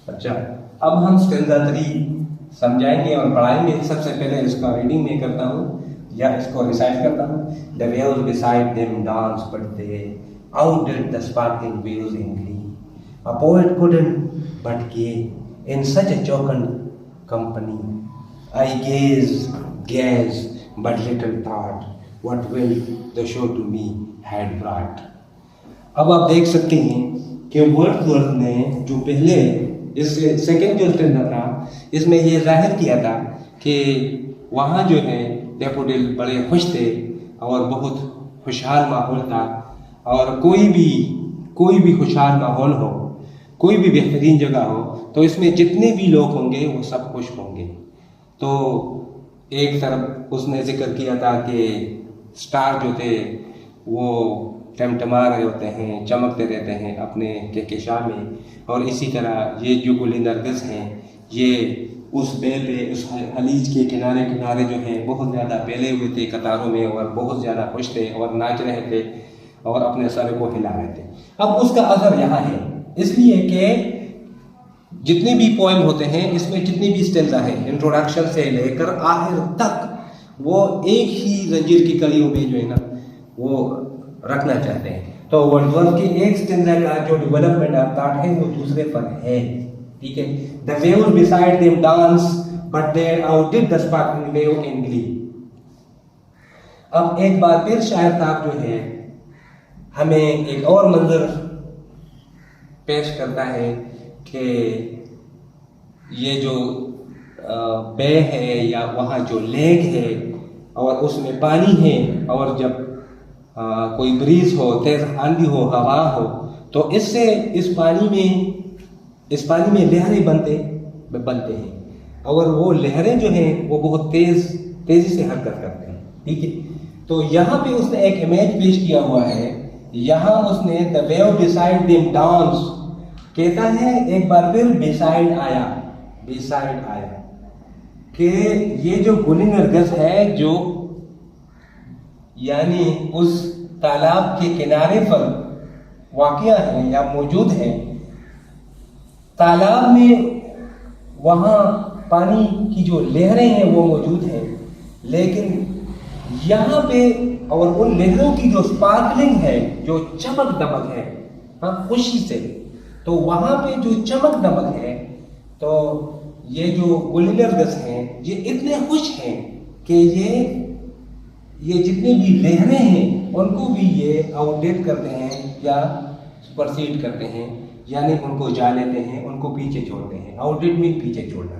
अच्छा, अब हम स्टेंजा 3 समझाएंगे और पढ़ाएंगे। सबसे पहले इसका रीडिंग में करता हूँ या इसको रिसाइट करता हूँ। The waves beside them dance but they outdid the sparkling waves in glee. A poet couldn't but gaze in such a jocund company. I gaze but little thought what will the show to me had brought. अब आप देख सकते हैं कि Wordsworth ने जो पहले इस सेकेंड जो स्टेंजा था इसमें ये जाहिर किया था कि वहाँ जो है डैफोडिल बड़े खुश थे और बहुत खुशहाल माहौल था, और कोई भी खुशहाल माहौल हो, कोई भी बेहतरीन जगह हो तो इसमें जितने भी लोग होंगे वो सब खुश होंगे। तो एक तरफ उसने जिक्र किया था कि स्टार जो थे वो टमटमा रहे होते हैं, चमकते रहते हैं अपने कहकशां में, और इसी तरह ये जो गुल नरगिस हैं ये उस बे पे, उस हलीज के किनारे किनारे जो हैं बहुत ज़्यादा फैले हुए थे कतारों में और बहुत ज़्यादा खुश थे और नाच रहे थे और अपने सर को हिला रहे थे। अब उसका असर यहाँ है, इसलिए कि जितने भी पोएम होते हैं इसमें जितनी भी स्टेंजा है इंट्रोडक्शन से लेकर आखिर तक वो एक ही जंजीर की कड़ियों में जो है ना वो रखना चाहते हैं। तो वर्ड्सवर्थ की एक स्टेंजा का जो डेवलपमेंट ऑफ थॉट है वो दूसरे पर है, ठीक है। The waves beside them dance but they outdid the sparkling wave in glee. अब एक बार फिर शायर साहब जो है हमें एक और मंजर पेश करता है कि ये जो बे है या वहाँ जो लेक है और उसमें पानी है, और जब कोई ब्रीज हो, तेज आंधी हो, हवा हो, तो इससे इस पानी में लहरें बनते हैं और वो लहरें जो हैं वो बहुत तेजी से हरकत करते हैं, ठीक है। तो यहाँ पे उसने एक इमेज पेश किया हुआ है। यहाँ उसने the wave beside them dance कहता है, एक बार फिर बिसाइड आया कि ये जो गुल नरगिस है जो यानी उस तालाब के किनारे पर वाक़या है या मौजूद है, तालाब में वहाँ पानी की जो लहरें हैं वो मौजूद हैं, लेकिन यहाँ पे और उन लहरों की जो स्पार्कलिंग है, जो चमक दमक है, हाँ खुशी से, तो वहाँ पे जो चमक दमक है, तो ये जो गुल नरगिस हैं ये इतने खुश हैं कि ये जितने भी लहरें हैं उनको भी ये आउटडेट करते हैं या सुपरसीड करते हैं, यानी उनको जा लेते हैं, उनको पीछे छोड़ते हैं। आउटडेट मीन पीछे छोड़ना।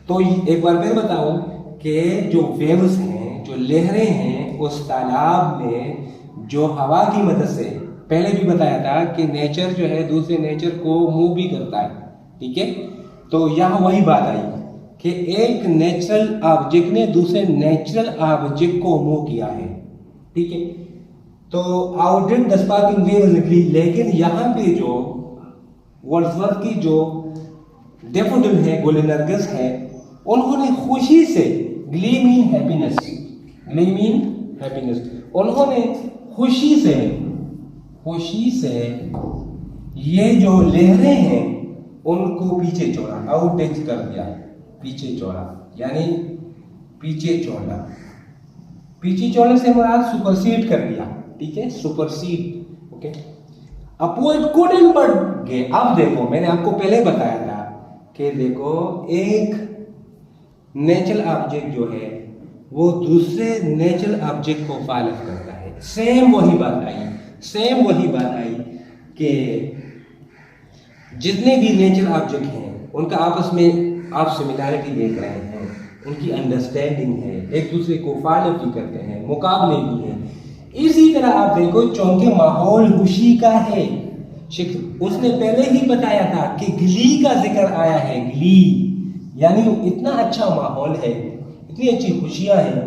तो एक बार फिर बताऊं कि जो वेव्स हैं, जो लहरें हैं उस तालाब में जो हवा की मदद से, पहले भी बताया था कि नेचर जो है दूसरे नेचर को मूव भी करता है, ठीक है। तो यहाँ वही बात आई कि एक नेचुरल ऑब्जेक्ट ने दूसरे नेचुरल ऑब्जेक्ट को मूव किया है, ठीक है। तो outdid the sparkling waves in glee, लेकिन यहाँ पे जो वर्ड्सवर्थ की जो डैफोडिल है, गुल नरगिस है, उन्होंने खुशी से, ग्ली मीन हैप्पीनेस, उन्होंने खुशी से ये जो लहरें हैं उनको पीछे छोड़ा, आउटडेट कर दिया, पीछे छोड़ा, यानी पीछे छोड़ने से मुराद सुपरसीड कर दिया, ठीक है, supersede, okay. A poet couldn't but gay. अब देखो, मैंने आपको पहले बताया था कि देखो एक नेचुरल ऑब्जेक्ट जो है वो दूसरे नेचुरल ऑब्जेक्ट को फॉलो करता है। सेम वही बात आई कि जितने भी नेचुरल ऑब्जेक्ट हैं उनका आपस में आप सिमिलैरिटी देख रहे हैं, उनकी अंडरस्टैंडिंग है, एक दूसरे को फॉलो भी करते हैं, मुकाबले भी हैं। इसी तरह आप देखो चूंकि माहौल खुशी का है, उसने पहले ही बताया था कि ग्ली का जिक्र आया है, ग्ली यानी इतना अच्छा माहौल है, इतनी अच्छी खुशियां हैं।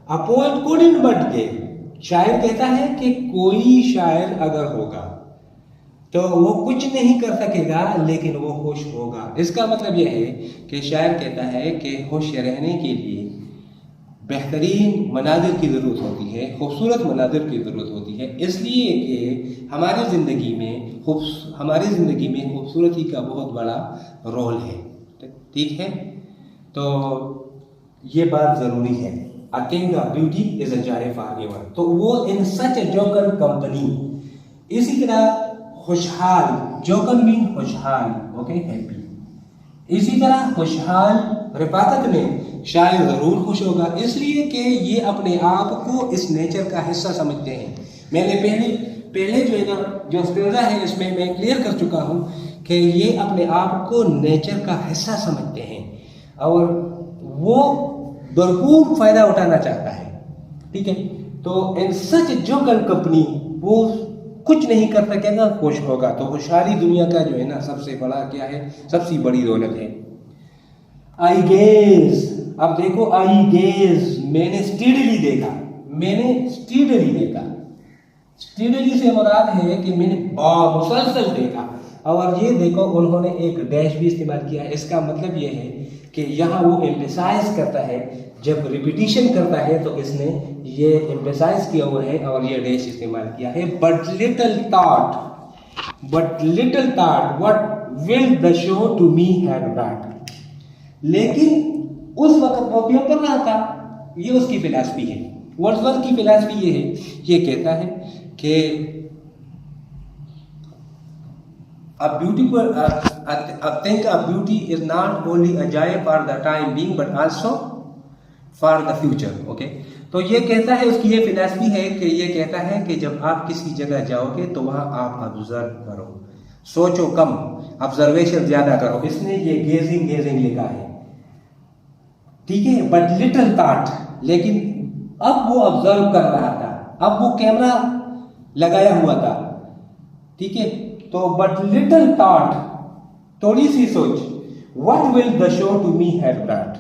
अ पोएट कुडंट बट गे, शायर कहता है कि कोई शायर अगर होगा तो वो कुछ नहीं कर सकेगा लेकिन वो खुश होगा। इसका मतलब यह है कि शायर कहता है कि खुश रहने के लिए बेहतरीन मनाजिर की ज़रूरत होती है, खूबसूरत मनाजिर की ज़रूरत होती है, इसलिए कि हमारी ज़िंदगी में खूबसूरती का बहुत बड़ा रोल है। ठीक है, तो ये बात ज़रूरी है। I think the beauty is a joy for ever. तो वो इन सच ए जोकर कंपनी, इसी तरह खुशहाल, जोकर मीन खुशहाल, ओके, हैप्पी। इसी तरह खुशहाल रफाकत में शायर ज़रूर खुश होगा, इसलिए कि ये अपने आप को इस नेचर का हिस्सा समझते हैं। मैंने पहले जो है ना, जो स्टेजा है इसमें मैं क्लियर कर चुका हूँ कि ये अपने आप को नेचर का हिस्सा समझते हैं और वो भरपूर फायदा उठाना चाहता है। ठीक है, तो इन सच जोकर कंपनी वो कुछ नहीं कर सकेगा, खुश होगा। तो खुशहाली दुनिया का जो है ना सबसे बड़ा क्या है, सबसे बड़ी दौलत है। आई गेज, अब देखो, आई गेज मैंने स्टीडली देखा, स्टीडली से मुराद है कि मैंने मुसलसल देखा। और ये देखो उन्होंने एक डैश भी इस्तेमाल किया है, इसका मतलब ये है कि यहाँ वो एम्फेसाइज करता है, जब रिपीटिशन करता है तो इसने ये एम्फेसाइज किया हुआ है और ये डैश इस्तेमाल किया है। But little thought what will the show to me had brought. लेकिन उस वक्त वो क्यों कर रहा था, ये उसकी फिलॉसफी है। वर्ड्सवर्थ की फिलॉसफी ये है, ये कहता है कि a beauty is not only a joy for the time being but also for the future। Okay, तो ये कहता है, उसकी ये फिलॉसफी है कि ये कहता है कि जब आप किसी जगह जाओगे तो वहां आप ऑब्जर्व करो, सोचो कम, ऑब्जर्वेशन ज्यादा करो। इसने ये गेजिंग लिखा है, ठीक है। बट लिटिल थॉट, लेकिन अब वो ऑब्जर्व कर रहा था, अब वो कैमरा लगाया हुआ था, ठीक है। तो बट लिटिल थॉट, थोड़ी सी सोच, what will the show to me had brought,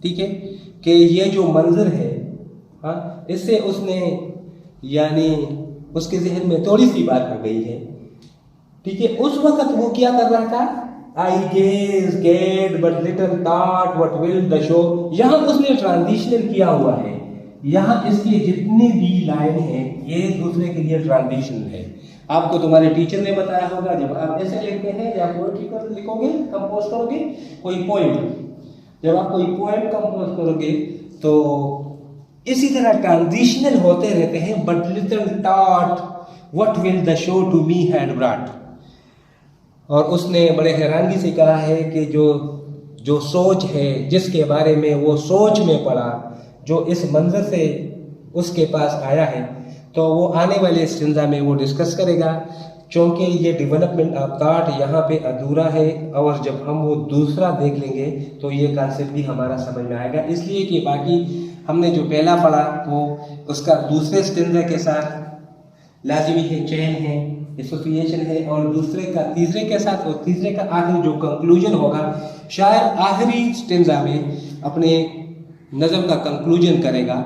ठीक है, कि ये जो मंजर है, हाँ, इससे उसने यानी उसके जहन में थोड़ी सी बात आ गई है, ठीक है। उस वक्त वो क्या कर रहा था, I gaze gazed but little thought what will the show. यहां उसने ट्रांजिशनल किया हुआ है, यहां इसके जितने भी लाइन है ये दूसरे के लिए ट्रांजिशन है। आपको तुम्हारे टीचर ने बताया होगा, जब आप ऐसे लिखते हैं या पोएट्री लिखोगे, कंपोज करोगे कोई पोएम, जब आप कोई पोएम कंपोज करोगे तो इसी तरह ट्रांजिशनल होते रहते हैं। But little thought what will the show to me had brought. और उसने बड़े हैरानगी से कहा है कि जो सोच है, जिसके बारे में वो सोच में पड़ा, जो इस मंजर से उसके पास आया है, तो वो आने वाले स्टेंजा में वो डिस्कस करेगा, क्योंकि ये डेवलपमेंट ऑफ थॉट यहाँ पे अधूरा है। और जब हम वो दूसरा देख लेंगे तो ये कॉन्सेप्ट भी हमारा समझ में आएगा। इसलिए कि बाकी हमने जो पहला पढ़ा वो उसका दूसरे स्टेंजा के साथ लाजिमी है, चेन है, एसोसिएशन है, और दूसरे का तीसरे के साथ, और तीसरे का आखिरी जो कंक्लूजन होगा, शायद आखिरी स्टेंजा में अपने नज़म का कंक्लूजन करेगा।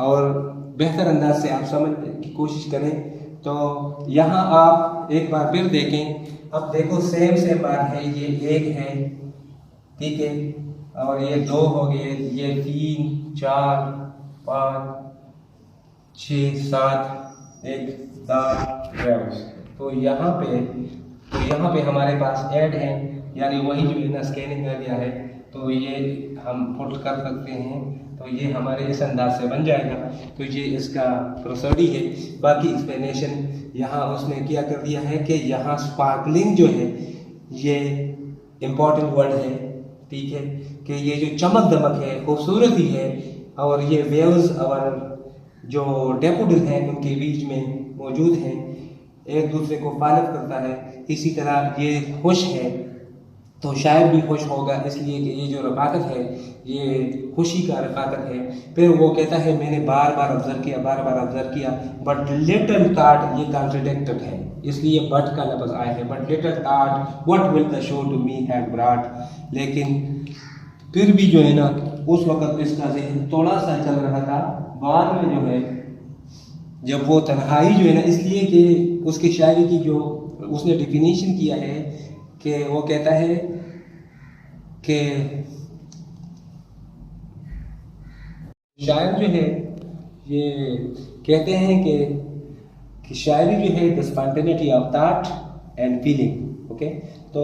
और बेहतर अंदाज से आप समझने की कोशिश करें। तो यहाँ आप एक बार फिर देखें, अब देखो सेम बात है, ये एक है, ठीक है, और ये दो हो गए, ये 3 4 5 6 7 1 7 तो यहाँ पे हमारे पास ऐड है, यानी वही जो है ना स्कैनिंग एरिया है, तो ये हम पुट कर सकते हैं, तो ये हमारे इस अंदाज से बन जाएगा। तो ये इसका प्रोसीडी है। बाकी एक्सप्लेनेशन यहाँ उसने क्या कर दिया है कि यहाँ स्पार्कलिंग जो है ये इम्पॉर्टेंट वर्ड है, ठीक है, कि ये जो चमक दमक है, खूबसूरती है, और ये वेव्स और जो डैफोडिल हैं उनके बीच में मौजूद हैं, एक दूसरे को पालक करता है। इसी तरह ये खुश है तो शायर भी खुश होगा, इसलिए कि ये जो रफाकत है ये खुशी का रफाकत है। फिर वो कहता है मैंने बार बार ऑब्जर्व किया, बट लिटिल थॉट, ये कॉन्ट्रडिक्टेड है, इसलिए बट का लफ्ज़ आया है। But little thought what will the show to me had brought. लेकिन फिर भी जो है ना उस वक्त इसका ज़हन थोड़ा सा चल रहा था। बाद में जो है जब वो तन्हाई जो है ना, इसलिए कि उसकी शायरी की जो उसने डिफिनीशन किया है कि वो कहता है कि शायर जो है ये कहते हैं कि शायरी जो है the spontaneity of thought and feeling. Okay, तो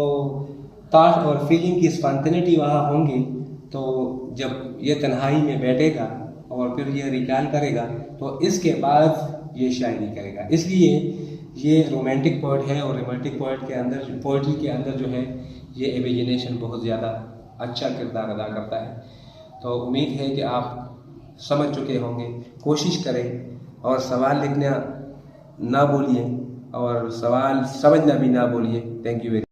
थॉट और फीलिंग की स्पॉन्टेनिटी वहाँ होंगी, तो जब ये तन्हाई में बैठेगा और फिर ये रिकॉल करेगा तो इसके बाद ये शायरी करेगा। इसलिए ये रोमांटिक पोइट है, और रोमांटिक पोइट के अंदर, पोइट्री के अंदर जो है ये इमेजिनेशन बहुत ज़्यादा अच्छा किरदार अदा करता है। तो उम्मीद है कि आप समझ चुके होंगे। कोशिश करें और सवाल लिखना ना भूलिए, और सवाल समझना भी ना भूलिए। Thank you very